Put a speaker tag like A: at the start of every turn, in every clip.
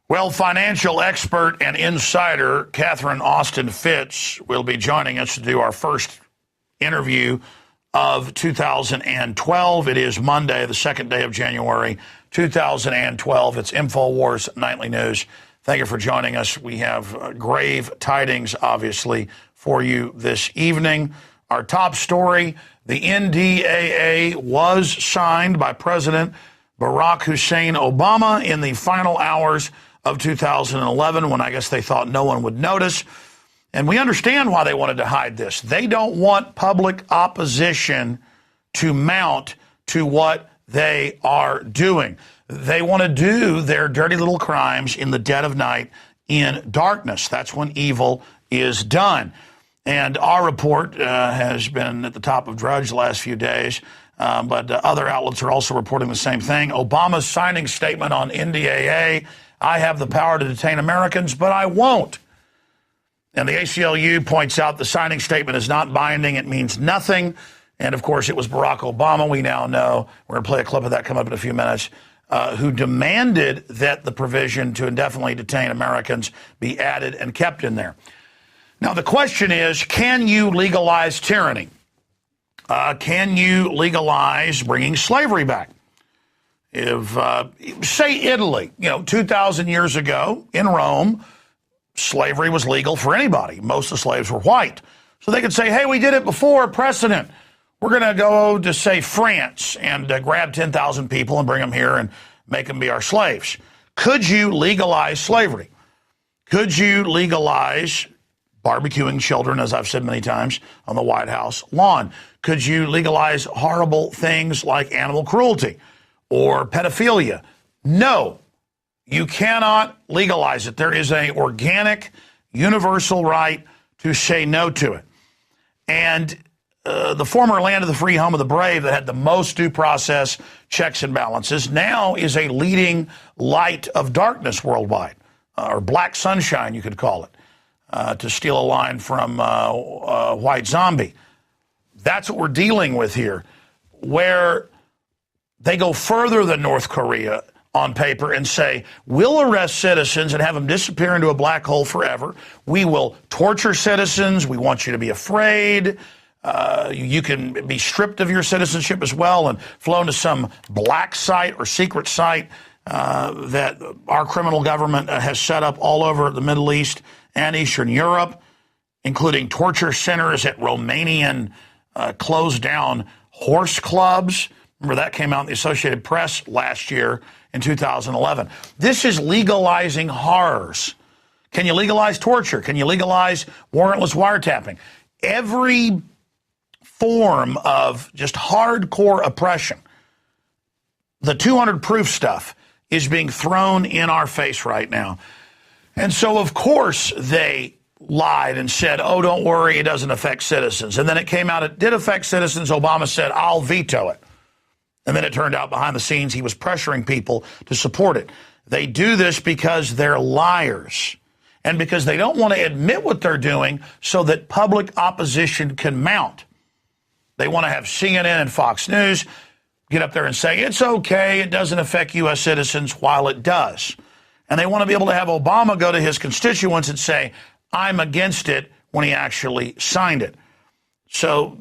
A: Well, financial expert and insider Catherine Austin Fitz will be joining us to do our first interview of 2012. It is Monday, the second day of January, 2012. It's Infowars Nightly News. Thank you for joining us. We have grave tidings, obviously, for you this evening. Our top story, the NDAA was signed by President Barack Hussein Obama in the final hours of 2011, when I guess they thought no one would notice. And we understand why they wanted to hide this. They don't want public opposition to mount to what they are doing. They want to do their dirty little crimes in the dead of night in darkness. That's when evil is done. And our report has been at the top of Drudge the last few days, but other outlets are also reporting the same thing. Obama's signing statement on NDAA: I have the power to detain Americans, but I won't. And the ACLU points out the signing statement is not binding. It means nothing. And, of course, it was Barack Obama, we now know. We're going to play a clip of that coming up in a few minutes, who demanded that the provision to indefinitely detain Americans be added and kept in there. Now, the question is, can you legalize tyranny? Can you legalize bringing slavery back? If, say, Italy, 2,000 years ago in Rome, slavery was legal for anybody. Most of the slaves were white. So they could say, hey, we did it before, precedent. We're going to go to, say, France and grab 10,000 people and bring them here and make them be our slaves. Could you legalize slavery? Could you legalize barbecuing children, as I've said many times, on the White House lawn? Could you legalize horrible things like animal cruelty or pedophilia? No, you cannot legalize it. There is an organic, universal right to say no to it. And the former land of the free, home of the brave, that had the most due process, checks and balances, now is a leading light of darkness worldwide, or black sunshine, you could call it, to steal a line from White Zombie. That's what we're dealing with here, where they go further than North Korea on paper and say, we'll arrest citizens and have them disappear into a black hole forever. We will torture citizens. We want you to be afraid. You can be stripped of your citizenship as well and flown to some black site or secret site that our criminal government has set up all over the Middle East and Eastern Europe, including torture centers at Romanian closed down horse clubs. Remember, that came out in the Associated Press last year in 2011. This is legalizing horrors. Can you legalize torture? Can you legalize warrantless wiretapping? Every form of just hardcore oppression, the 200 proof stuff, is being thrown in our face right now. And so, of course, they lied and said, oh, don't worry, it doesn't affect citizens. And then it came out, it did affect citizens. Obama said, I'll veto it. And then it turned out behind the scenes he was pressuring people to support it. They do this because they're liars and because they don't want to admit what they're doing so that public opposition can mount. They want to have CNN and Fox News get up there and say, it's okay, it doesn't affect U.S. citizens, while it does. And they want to be able to have Obama go to his constituents and say, I'm against it, when he actually signed it. So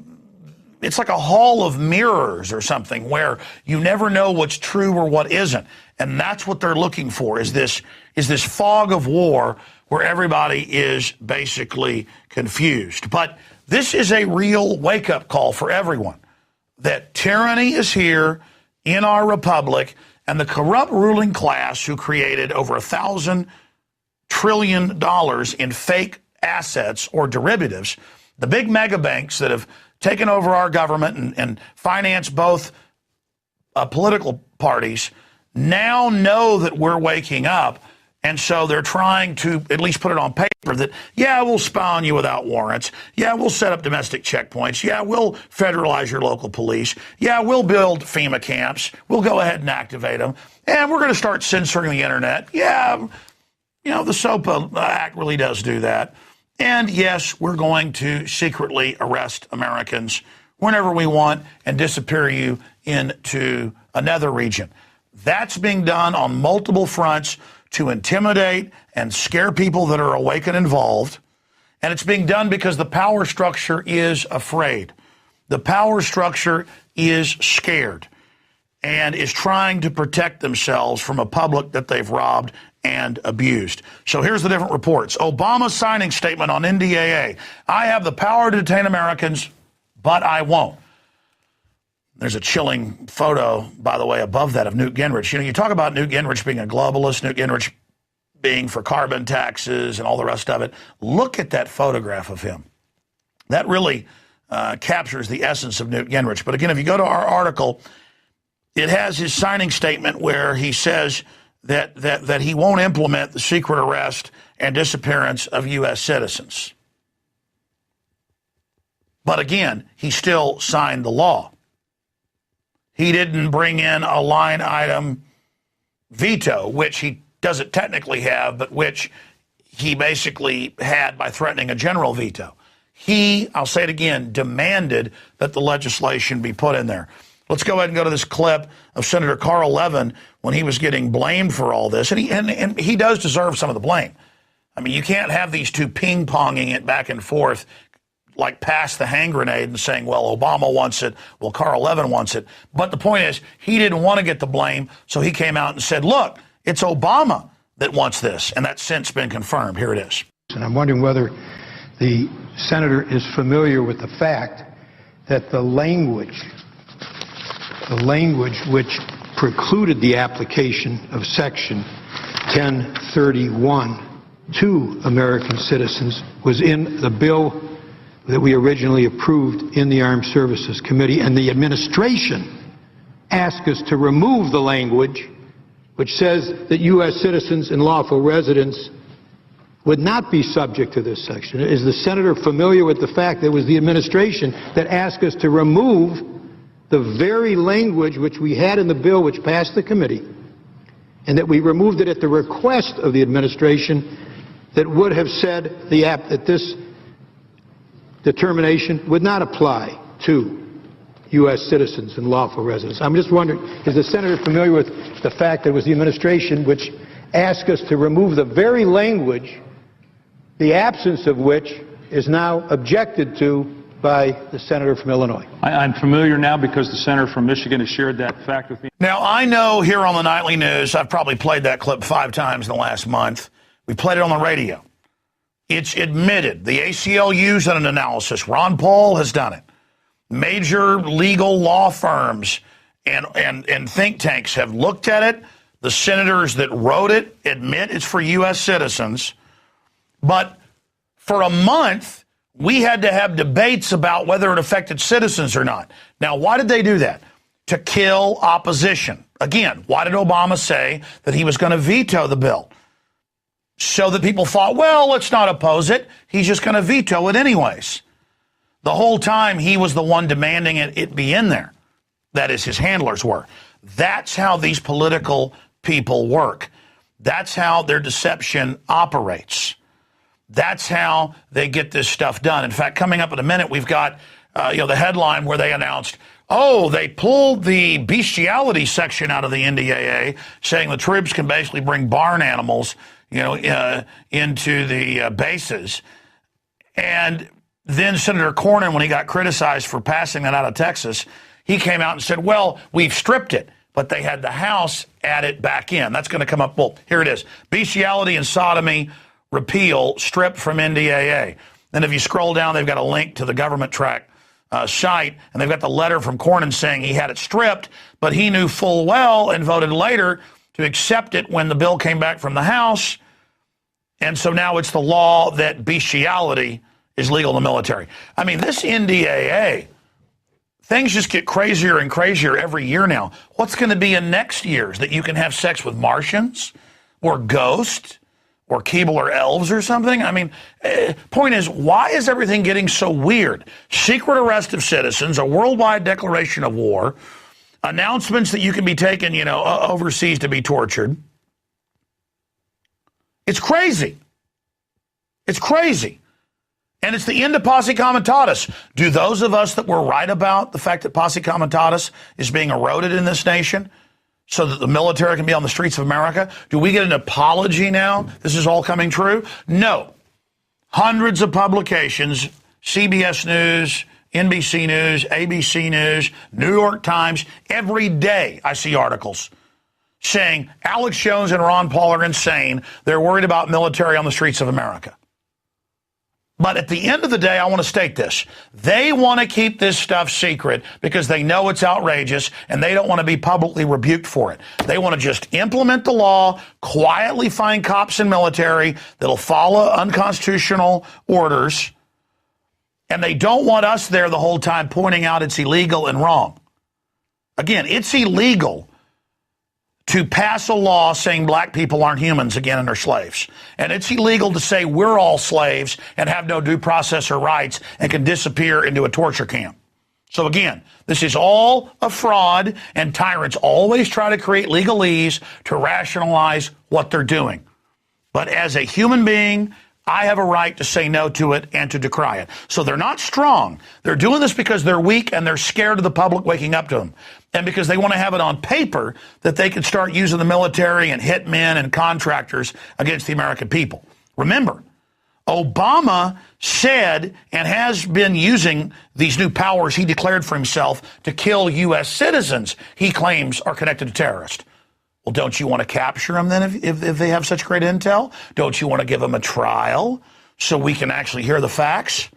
A: it's like a hall of mirrors or something where you never know what's true or what isn't. And that's what they're looking for, is this fog of war where everybody is basically confused. But this is a real wake-up call for everyone, that tyranny is here in our republic, and the corrupt ruling class who created over $1,000 trillion in fake assets or derivatives, the big mega banks that have taken over our government and financed both political parties, now know that we're waking up. And so they're trying to at least put it on paper that, yeah, we'll spy on you without warrants. Yeah, we'll set up domestic checkpoints. Yeah, we'll federalize your local police. Yeah, we'll build FEMA camps. We'll go ahead and activate them. And we're going to start censoring the internet. Yeah, the SOPA Act really does do that. And yes, we're going to secretly arrest Americans whenever we want and disappear you into another region. That's being done on multiple fronts to intimidate and scare people that are awake and involved. And it's being done because the power structure is afraid. The power structure is scared and is trying to protect themselves from a public that they've robbed and abused. So here's the different reports. Obama signing statement on NDAA. I have the power to detain Americans, but I won't. There's a chilling photo, by the way, above that of Newt Gingrich. You know, you talk about Newt Gingrich being a globalist, Newt Gingrich being for carbon taxes and all the rest of it. Look at that photograph of him. That really captures the essence of Newt Gingrich. But again, if you go to our article, it has his signing statement where he says that he won't implement the secret arrest and disappearance of U.S. citizens. But again, he still signed the law. He didn't bring in a line item veto, which he doesn't technically have, but which he basically had by threatening a general veto. He, I'll say it again, demanded that the legislation be put in there. Let's go ahead and go to this clip of Senator Carl Levin when he was getting blamed for all this. And he does deserve some of the blame. I mean, you can't have these two ping-ponging it back and forth like pass the hand grenade and saying, well, Obama wants it, well, Carl Levin wants it. But the point is, he didn't want to get the blame, so he came out and said, look, it's Obama that wants this, and that's since been confirmed. Here it is.
B: And I'm wondering whether the senator is familiar with the fact that the language which precluded the application of Section 1031 to American citizens was in the bill that we originally approved in the Armed Services Committee, and the administration asked us to remove the language which says that U.S. citizens and lawful residents would not be subject to this section. Is the senator familiar with the fact that it was the administration that asked us to remove the very language which we had in the bill which passed the committee, and that we removed it at the request of the administration that would have said that this determination would not apply to U.S. citizens and lawful residents? I'm just wondering, is the senator familiar with the fact that it was the administration which asked us to remove the very language, the absence of which is now objected to by the senator from Illinois?
C: I'm familiar now because the senator from Michigan has shared that fact with me.
A: Now, I know here on the Nightly News, I've probably played that clip 5 times in the last month. We played it on the radio. It's admitted. The ACLU's done an analysis. Ron Paul has done it. Major legal law firms and think tanks have looked at it. The senators that wrote it admit it's for U.S. citizens. But for a month, we had to have debates about whether it affected citizens or not. Now, why did they do that? To kill opposition. Again, why did Obama say that he was going to veto the bill? So that people thought, well, let's not oppose it. He's just going to veto it anyways. The whole time he was the one demanding it be in there. That is, his handlers were. That's how these political people work. That's how their deception operates. That's how they get this stuff done. In fact, coming up in a minute, we've got the headline where they announced, they pulled the bestiality section out of the NDAA, saying the troops can basically bring barn animals into the bases. And then Senator Cornyn, when he got criticized for passing that out of Texas, he came out and said, well, we've stripped it, but they had the House add it back in. That's going to come up. Well, here it is. Bestiality and sodomy repeal stripped from NDAA. Then if you scroll down, they've got a link to the government track site, and they've got the letter from Cornyn saying he had it stripped, but he knew full well and voted later to accept it when the bill came back from the House. And so now it's the law that bestiality is legal in the military. I mean, this NDAA, things just get crazier and crazier every year now. What's going to be in next year's? That you can have sex with Martians or ghosts or Keebler elves or something? I mean, point is, why is everything getting so weird? Secret arrest of citizens, a worldwide declaration of war, announcements that you can be taken, overseas to be tortured. It's crazy. It's crazy. And it's the end of posse comitatus. Do those of us that were right about the fact that posse comitatus is being eroded in this nation so that the military can be on the streets of America? Do we get an apology now? This is all coming true? No. Hundreds of publications, CBS News, NBC News, ABC News, New York Times, every day I see articles saying Alex Jones and Ron Paul are insane. They're worried about military on the streets of America. But at the end of the day, I want to state this. They want to keep this stuff secret because they know it's outrageous and they don't want to be publicly rebuked for it. They want to just implement the law, quietly find cops and military that'll follow unconstitutional orders, and they don't want us there the whole time pointing out it's illegal and wrong. Again, it's illegal to pass a law saying black people aren't humans again and are slaves. And it's illegal to say we're all slaves and have no due process or rights and can disappear into a torture camp. So again, this is all a fraud, and tyrants always try to create legalese to rationalize what they're doing. But as a human being, I have a right to say no to it and to decry it. So they're not strong. They're doing this because they're weak and they're scared of the public waking up to them. And because they want to have it on paper that they can start using the military and hitmen and contractors against the American people. Remember, Obama said and has been using these new powers he declared for himself to kill U.S. citizens he claims are connected to terrorists. Well, don't you want to capture them then if they have such great intel? Don't you want to give them a trial so we can actually hear the facts?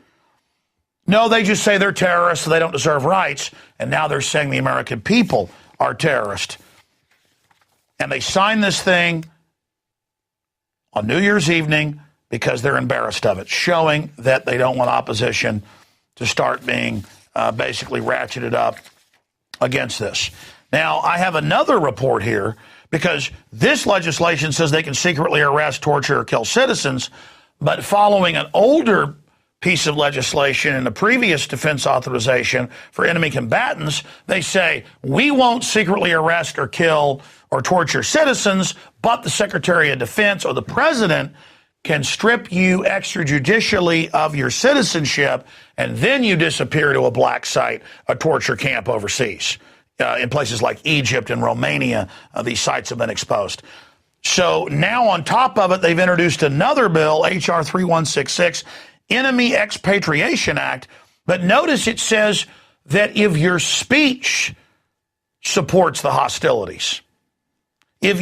A: No, they just say they're terrorists, so they don't deserve rights, and now they're saying the American people are terrorists. And they signed this thing on New Year's evening because they're embarrassed of it, showing that they don't want opposition to start being basically ratcheted up against this. Now, I have another report here because this legislation says they can secretly arrest, torture, or kill citizens, but following an older piece of legislation in the previous defense authorization for enemy combatants, they say we won't secretly arrest or kill or torture citizens, but the Secretary of Defense or the President can strip you extrajudicially of your citizenship, and then you disappear to a black site, a torture camp overseas. In places like Egypt and Romania, these sites have been exposed. So now on top of it, they've introduced another bill, H.R. 3166, Enemy Expatriation Act. But notice it says that if your speech supports the hostilities, if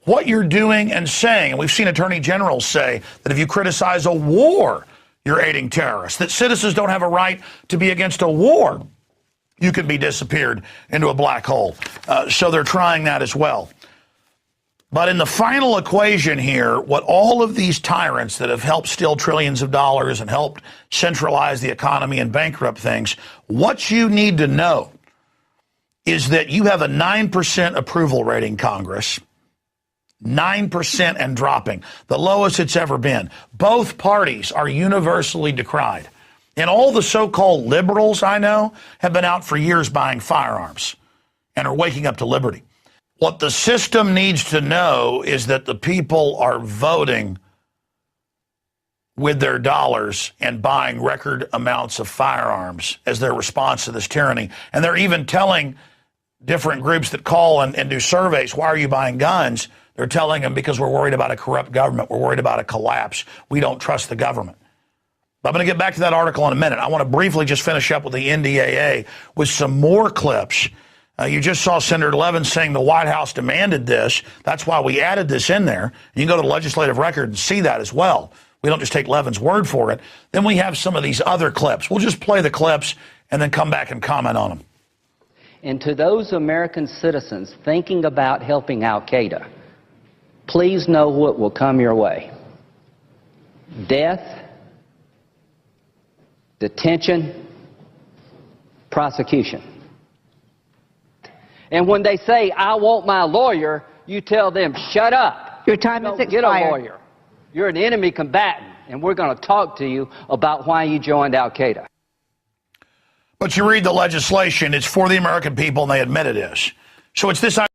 A: what you're doing and saying, and we've seen attorney generals say that if you criticize a war, you're aiding terrorists, that citizens don't have a right to be against a war, you can be disappeared into a black hole. So they're trying that as well. But in the final equation here, what all of these tyrants that have helped steal trillions of dollars and helped centralize the economy and bankrupt things, what you need to know is that you have a 9% approval rating, Congress. 9% and dropping, the lowest it's ever been. Both parties are universally decried. And all the so-called liberals I know have been out for years buying firearms and are waking up to liberty. What the system needs to know is that the people are voting with their dollars and buying record amounts of firearms as their response to this tyranny. And they're even telling different groups that call and do surveys, why are you buying guns? They're telling them because we're worried about a corrupt government. We're worried about a collapse. We don't trust the government. I'm going to get back to that article in a minute. I want to briefly just finish up with the NDAA with some more clips. You just saw Senator Levin saying the White House demanded this. That's why we added this in there. You can go to the legislative record and see that as well. We don't just take Levin's word for it. Then we have some of these other clips. We'll just play the clips and then come back and comment on them.
D: And to those American citizens thinking about helping al-Qaeda, please know what will come your way. Death, detention, prosecution. And when they say, I want my lawyer, you tell them, shut up.
E: Your time is expired.
D: Get a lawyer. You're an enemy combatant, and we're going to talk to you about why you joined al-Qaeda.
A: But you read the legislation, it's for the American people, and they admit it is. So it's this